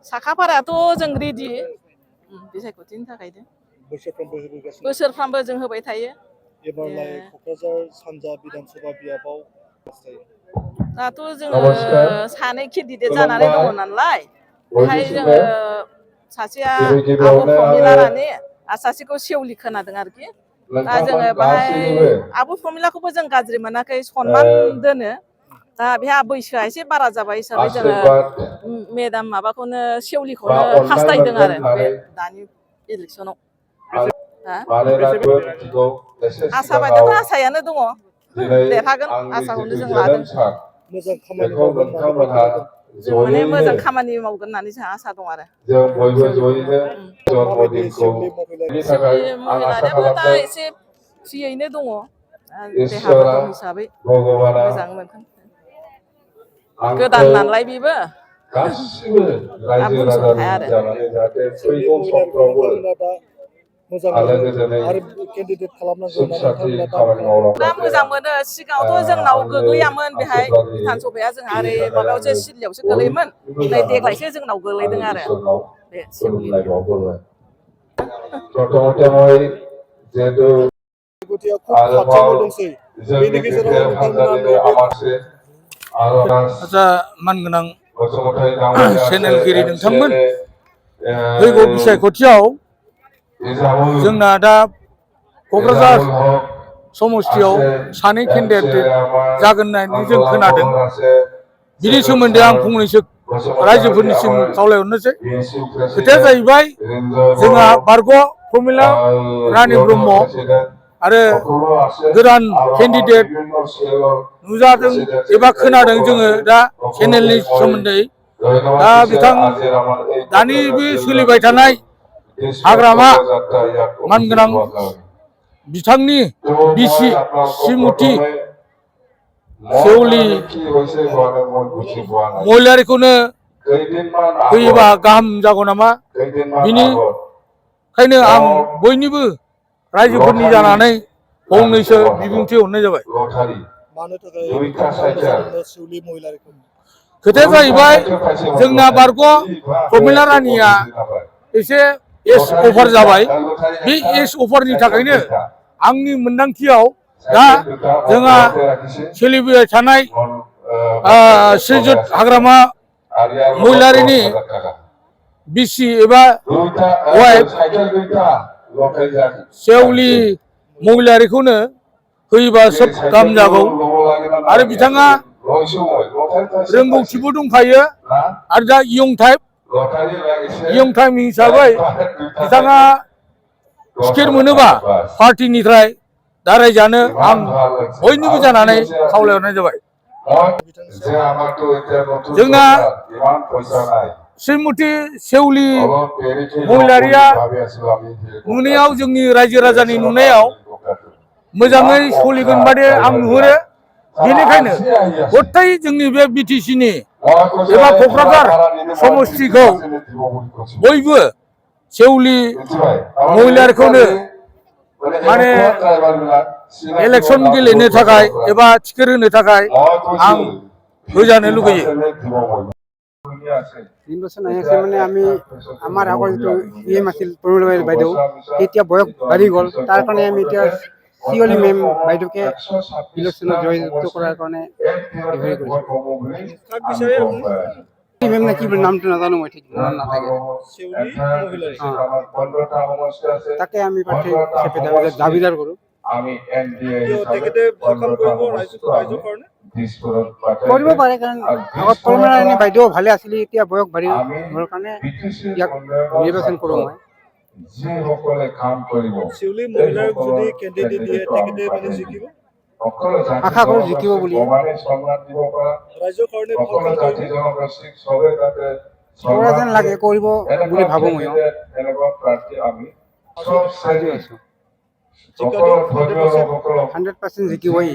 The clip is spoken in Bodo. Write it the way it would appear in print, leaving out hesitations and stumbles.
साखाफाराथ' जों रेडि बिसायख'थिनि थाखायनो बोसोरफ्रामबो जों होबाय थायो। एबारलाय क'क्राझार सानजा बिधानसभा बियाबाव दाथ' जोङो सानै केन्डिडेट जानानै दङ नालाय बेहाय जोङो सासेया आब' प्रमिला रानि आरो सासेखौ सेवलि खोनादों आरोखि दा जोङो बाहाय आब' प्रमिलाखौबो जों गाज्रि मोनाखै सनमान दोनो दा बेहा बैसोआ एसे बारा जाबाय हिसाबै जोङो मेदाम माबाखौनो सेवलिखौनो हास्थायदों आरो बे दानि इलेक्सनाव आसा बायदियाथ' आसायानो दङ देरहागोन आसाखौनो जों लादों मोजां खामानि मावगोन जों माने मोजां खामानि मावगोन होननानै जोंहा आसा दं आरो सेवलि महिलारियाबो दा एसे फ्रियैनो दङ देहाबो दं हिसाबै मोजां मोनगोन गोदान नालाय बेबो दा बुंस'नो हाया आरो दा मोजां मोनो सिगाङावथ' जोंनाव गोग्लैयामोन बेहाय बिधान सभाया जोंहा ओरै माबायावसो सिदलियावसो गोलैयोमोन नै देग्लायसो जोंनाव गोलैदों आरो बे सेवलिनियाव आदसा मानगोनां चेनेलगिरि नोंथांमोन फैगौ बिसायख'थियाव जोंना दा क'क्राझार समस्तियाव सानै केन्डिडेट जागोन होननानै जों खोनादों बिनि सोमोन्दै आं फंनैसो रायजोफोरनिसिम खावलायहरनोसै खोथाया जाहैबाय जोंहा बारग' प्रमिला रानि ब्रह्म आरो गोदान केन्डिडेट नुजादों एबा खोनादों जोङो दा चेनेलनि सोमोन्दै दा बिथां दानि बे सोलिबाय थानाय हाग्रामा मानगोनां बिथांनि बिसि श्रीमति सेवलि महिलारिखौनो होयोबा गाहाम जागौ नामा बिनिखायनो आं बयनिबो रायजोफोरनि जानानै फंनैसो बिबुंथि हरनाय जाबाय खोथाया जाहैबाय जोंना बारग' प्रमिला रानिया एसे एज अभार जाबाय बे एज अभारनि थाखायनो आंनि मोनदांथियाव दा जोंहा सोलिबाय थानाय श्रीजुत हाग्रामा महिलारिनि बिसि एबा वाइफ सेवलि महिलारिखौनो होयोबा सोब गाहाम जागौ आरो बिथाङा रोंगौथिबो दंखायो आरो दा इयं टाइम हिसाबै बिथाङा टिकेट मोनोबा पार्टिनिफ्राय दारायजानो आं बयनिबो जानानै खावलायहरनाय जाबाय जोंना श्रीमति सेवलि महिलारिया नुनायाव जोंनि रायजो राजानि नुनायाव मोजाङै सोलिगोन बादि आं नुहुरो बेनिखायनो गथाय जोंनि बे बिटिसिनि एबा क'क्राझार समस्तिखौ बयबो सेवलि महिलारिखौनो माने इलेक्सन गेलेनो थाखाय एबा टिकेट होनो थाखाय आं होजानो लुगैयो নির্বাচন আহি আছে মানে আমি আমাৰ আগৰ যিটো ইএম আছিল প্ৰমিলা বাইদেউ এতিয়া বয়স বাঢ়ি গ'ল তাৰ কাৰণে আমি এতিয়া শিয়লি মেম বাইদেউকে ইলেকশ্যনত জয়যুক্ত কৰাৰ কাৰণে হেৰি কৰিছোঁ মেম নে কি নামটো নাজানো মই ঠিক মনত নাথাকে তাকে আমি প্ৰাৰ্থী হিচাপে দাবীদাৰ কৰোঁ কৰিব পাৰে কাৰণ আগত প্ৰমিলা ৰাণী বাইদেউ ভালে আছিলে এতিয়া বয়স বাঢ়ি হোৱাৰ কাৰণে ইয়াক নিৰ্বাচন কৰোঁ মই আশা কৰোঁ জিকিব বুলি কৰা যেন লাগে কৰিব বুলি ভাবোঁ মই 100% জিকিবই